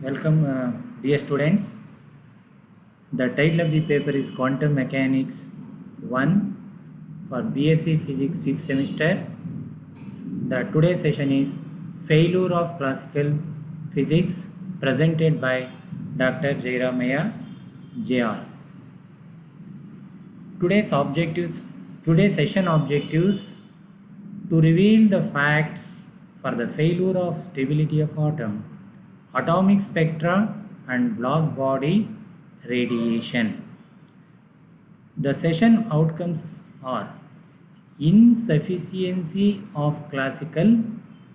Welcome, dear students. The title of the paper is Quantum Mechanics 1 for BSc Physics 5th semester. The today's session is Failure of Classical Physics presented by Dr. Jairamaya Jr. Today's session objectives to reveal the facts for the failure of stability of atom, atomic spectra and black body radiation. The session outcomes are insufficiency of classical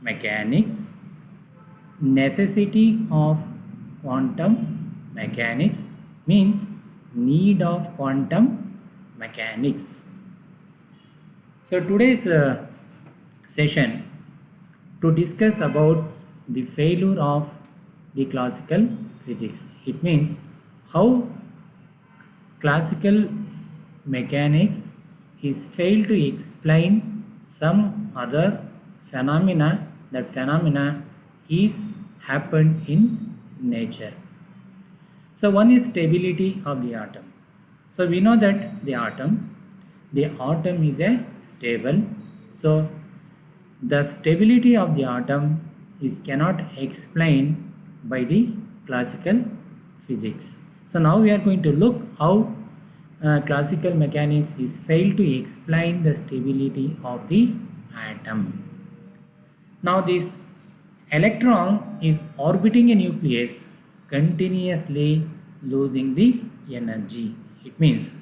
mechanics, necessity of quantum mechanics means need of quantum mechanics. So today's session to discuss about the failure of the classical physics. It means how classical mechanics is failed to explain some other phenomena. That phenomena is happened in nature. So one is stability of the atom. So we know that the atom is a stable. So the stability of the atom is cannot explained by the classical physics. So now we are going to look how classical mechanics is failed to explain the stability of the atom. Now this electron is orbiting a nucleus continuously losing the energy. It means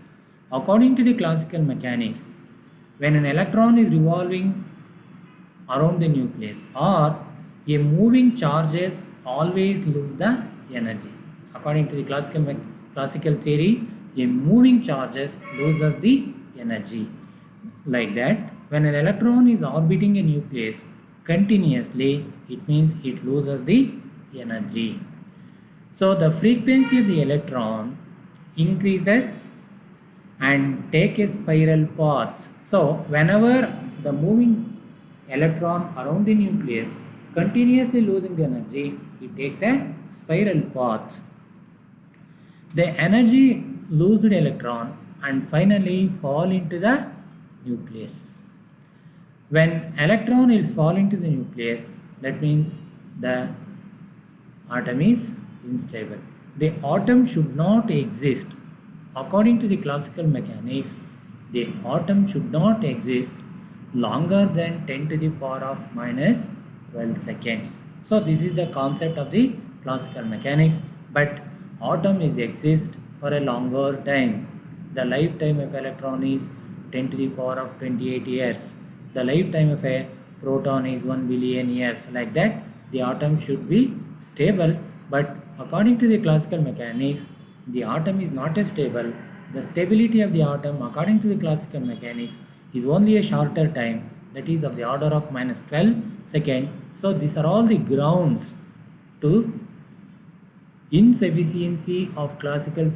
according to the classical mechanics, when an electron is revolving around the nucleus or a moving charges always lose the energy. According to the classical theory, a moving charges loses the energy. Like that, when an electron is orbiting a nucleus continuously, it means it loses the energy. So the frequency of the electron increases and take a spiral path. So whenever the moving electron around the nucleus continuously losing the energy, it takes a spiral path. The energy losed electron and finally fall into the nucleus. When electron is fall into the nucleus, that means the atom is unstable. The atom should not exist. According to the classical mechanics, the atom should not exist longer than 10 to the power of minus 12 seconds. So this is the concept of the classical mechanics, but atom is exist for a longer time. The lifetime of electron is 10 to the power of 28 years. The lifetime of a proton is 1 billion years. Like that, the atom should be stable, but according to the classical mechanics, the atom is not a stable. The stability of the atom according to the classical mechanics is only a shorter time, that is of the order of minus 12 seconds. So these are all the grounds to insufficiency of classical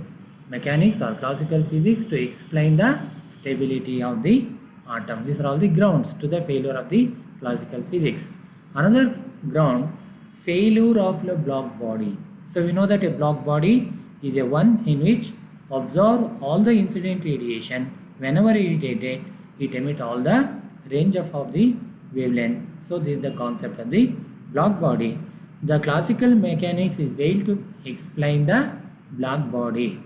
mechanics or classical physics to explain the stability of the atom. These are all the grounds to the failure of the classical physics. Another ground, failure of the black body. So we know that a black body is a one in which absorb all the incident radiation. Whenever irritated, it emit all the range of the wavelength. So this is the concept of the black body. The classical mechanics is failed to explain the black body.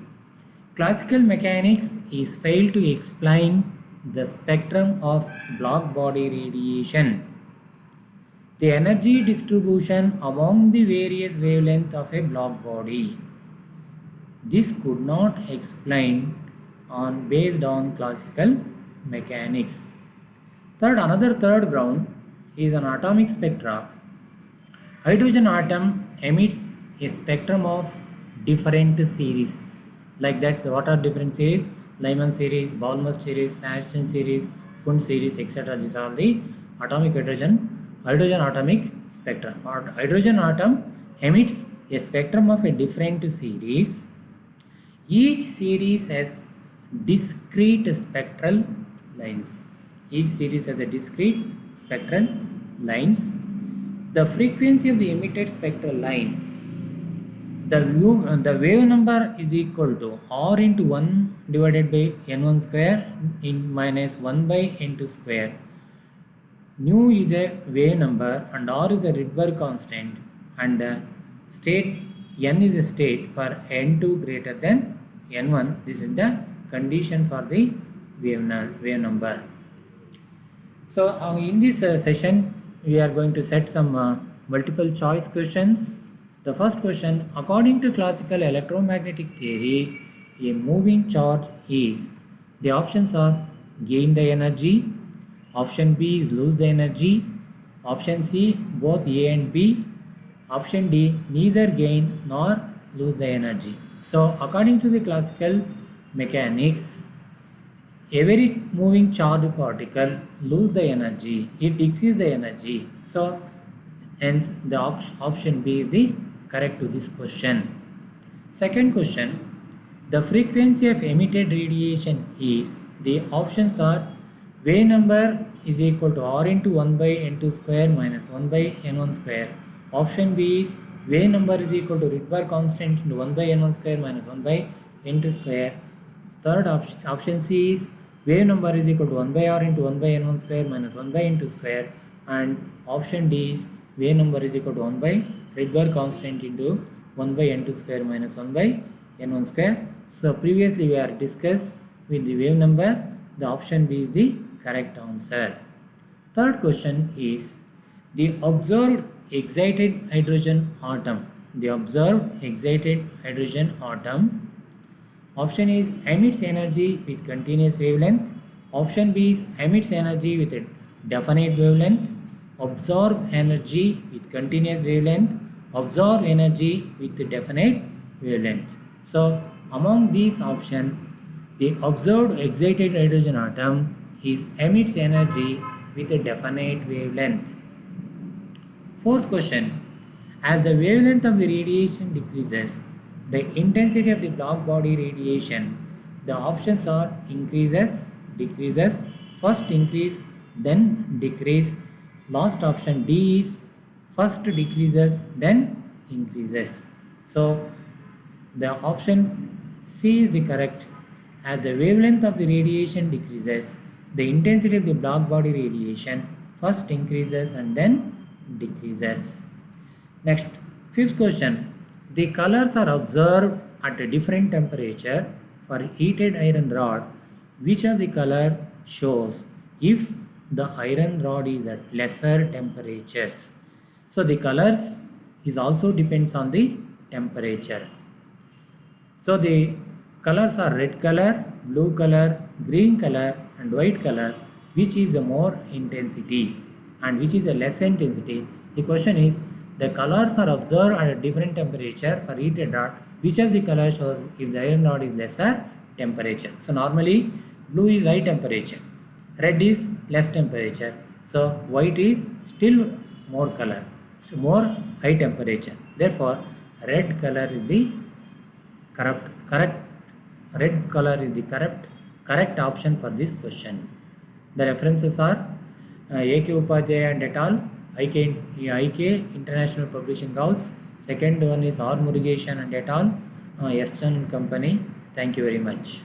Classical mechanics is failed to explain the spectrum of black body radiation. The energy distribution among the various wavelengths of a black body. This could not explain based on classical mechanics. Another third ground is an atomic spectra. Hydrogen atom emits a spectrum of different series. Like that, what are different series? Lyman series, Balmer series, Fashton series, Pfund series, etc. These are the atomic hydrogen atomic spectrum. Hydrogen atom emits a spectrum of a different series. Each series has discrete spectral lines. Each series has a discrete spectral lines. The frequency of the emitted spectral lines the wave number is equal to r into 1 divided by n1 square in minus 1 by n2 square. Nu is a wave number and r is the Rydberg constant, and the state n is a state for n2 greater than n1. This is the condition for the wave number. So in this session we are going to set some multiple choice questions. The first question: according to classical electromagnetic theory, a moving charge is, the options are gain the energy, option B is lose the energy, option C both A and B, option D neither gain nor lose the energy. So according to the classical mechanics, every moving charge particle lose the energy, it decrease the energy. So hence the option B is the correct to this question. Second question: the frequency of emitted radiation is, the options are wave number is equal to r into 1 by n2 square minus 1 by n1 square. Option B is wave number is equal to Rydberg constant into 1 by n1 square minus 1 by n2 square. Third option C is wave number is equal to 1 by r into 1 by n1 square minus 1 by n2 square. And option D is wave number is equal to 1 by Rydberg constant into 1 by n2 square minus 1 by n1 square. So previously we are discussed with the wave number. The option B is the correct answer. Third question is the observed excited hydrogen atom. The observed excited hydrogen atom, option is emits energy with continuous wavelength. Option B is emits energy with a definite wavelength. Absorb energy with continuous wavelength. Absorb energy with a definite wavelength. So among these options, the observed excited hydrogen atom is emits energy with a definite wavelength. Fourth question: as the wavelength of the radiation decreases, the intensity of the black body radiation, the options are increases, decreases, first increase, then decrease. Last option D is first decreases, then increases. So the option C is the correct. As the wavelength of the radiation decreases, the intensity of the black body radiation first increases and then decreases. Next, fifth question: the colors are observed at a different temperature for heated iron rod. Which of the color shows if the iron rod is at lesser temperatures? So the colors is also depends on the temperature. So the colors are red color, blue color, green color and white color. Which is a more intensity and which is a less intensity? The question is, the colors are observed at a different temperature for heated rod. Which of the colors shows if the iron rod is lesser temperature? So normally blue is high temperature, red is less temperature, so white is still more color, so more high temperature. Therefore red color is the correct option for this question. The references are A.K. Upadhyaya and et al., IK International Publishing House. Second one is R. Murugesan and et al., Eastern Company. Thank you very much.